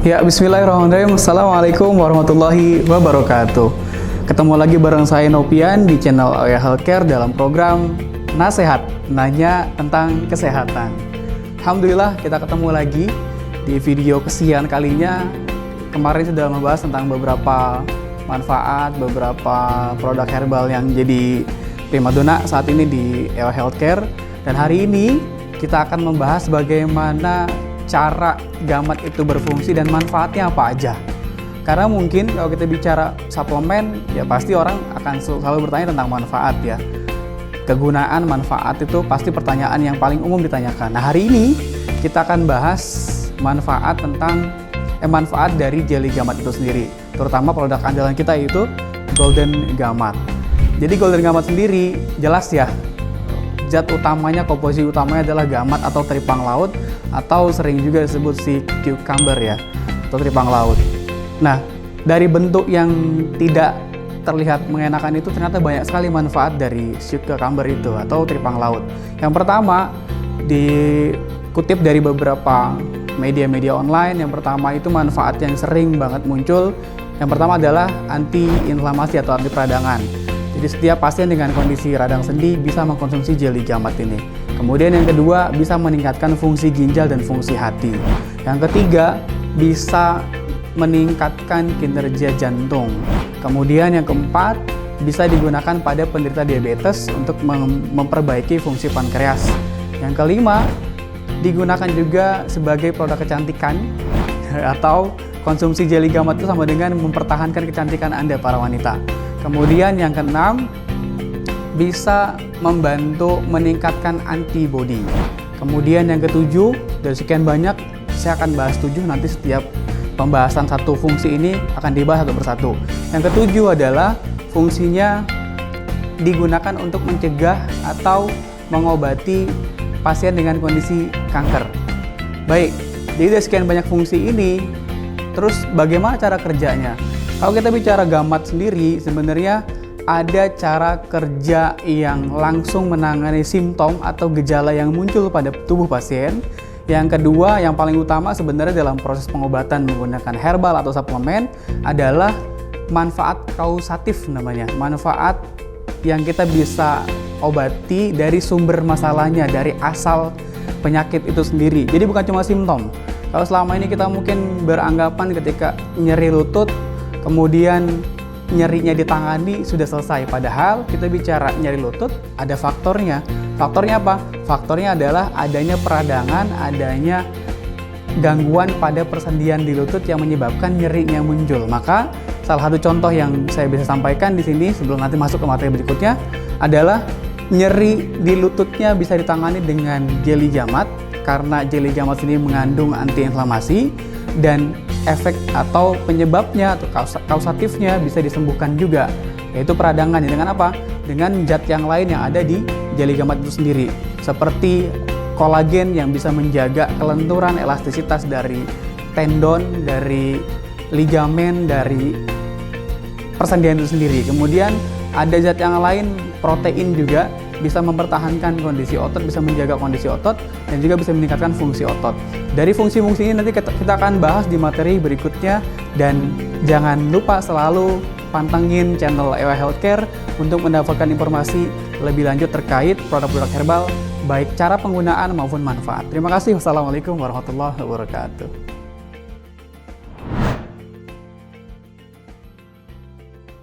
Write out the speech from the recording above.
Ya, bismillahirrahmanirrahim. Assalamualaikum warahmatullahi wabarakatuh. Ketemu lagi bareng saya Nopian di channel Oya Healthcare dalam program Nasehat, nanya tentang kesehatan. Alhamdulillah kita ketemu lagi di video kesekian kalinya. Kemarin sudah membahas tentang beberapa manfaat, beberapa produk herbal yang jadi primadona saat ini di Oya Healthcare. Dan hari ini kita akan membahas bagaimana cara gamat itu berfungsi dan manfaatnya apa aja. Karena mungkin kalau kita bicara suplemen, ya pasti orang akan selalu bertanya tentang manfaat ya. Kegunaan, manfaat itu pasti pertanyaan yang paling umum ditanyakan. Nah, hari ini kita akan bahas manfaat dari jelly gamat itu sendiri. Terutama produk andalan kita yaitu Golden Gamat. Jadi Golden Gamat sendiri jelas ya, zat utamanya, komposisi utamanya adalah gamat atau teripang laut, atau sering juga disebut si cucumber ya, atau teripang laut. Nah, dari bentuk yang tidak terlihat mengenakan itu ternyata banyak sekali manfaat dari si cucumber itu atau teripang laut. Yang pertama, dikutip dari beberapa media-media online, yang pertama itu manfaat yang sering banget muncul. Yang pertama adalah anti-inflamasi atau anti peradangan. Jadi setiap pasien dengan kondisi radang sendi bisa mengkonsumsi jelly gamat ini. Kemudian yang kedua, bisa meningkatkan fungsi ginjal dan fungsi hati. Yang ketiga, bisa meningkatkan kinerja jantung. Kemudian yang keempat, bisa digunakan pada penderita diabetes untuk memperbaiki fungsi pankreas. Yang kelima, digunakan juga sebagai produk kecantikan atau konsumsi jelly gamat itu sama dengan mempertahankan kecantikan Anda para wanita. Kemudian yang keenam, bisa membantu meningkatkan antibodi. Kemudian yang ketujuh, dari sekian banyak saya akan bahas 7, nanti setiap pembahasan satu fungsi ini akan dibahas satu persatu. Yang ketujuh adalah fungsinya digunakan untuk mencegah atau mengobati pasien dengan kondisi kanker. Baik, jadi dari sekian banyak fungsi ini, terus bagaimana cara kerjanya? Kalau kita bicara gamat sendiri, sebenarnya ada cara kerja yang langsung menangani simptom atau gejala yang muncul pada tubuh pasien. Yang kedua, yang paling utama sebenarnya dalam proses pengobatan menggunakan herbal atau suplemen adalah manfaat kausatif namanya. Manfaat yang kita bisa obati dari sumber masalahnya, dari asal penyakit itu sendiri. Jadi bukan cuma simptom. Kalau selama ini kita mungkin beranggapan ketika nyeri lutut, kemudian nyerinya ditangani sudah selesai. Padahal kita bicara nyeri lutut ada faktornya. Faktornya apa? Faktornya adalah adanya peradangan, adanya gangguan pada persendian di lutut yang menyebabkan nyerinya muncul. Maka salah satu contoh yang saya bisa sampaikan di sini sebelum nanti masuk ke materi berikutnya adalah nyeri di lututnya bisa ditangani dengan jelly gamat, karena jelly gamat ini mengandung antiinflamasi dan efek atau penyebabnya atau kausatifnya bisa disembuhkan juga, yaitu peradangan. Dengan apa? Dengan zat yang lain yang ada di jelly gamat itu sendiri, seperti kolagen yang bisa menjaga kelenturan, elastisitas dari tendon, dari ligamen, dari persendian itu sendiri. Kemudian ada zat yang lain, protein juga, bisa mempertahankan kondisi otot, bisa menjaga kondisi otot, dan juga bisa meningkatkan fungsi otot. Dari fungsi-fungsi ini nanti kita akan bahas di materi berikutnya, dan jangan lupa selalu pantengin channel Oya Healthcare untuk mendapatkan informasi lebih lanjut terkait produk-produk herbal, baik cara penggunaan maupun manfaat. Terima kasih. Wassalamualaikum warahmatullahi wabarakatuh.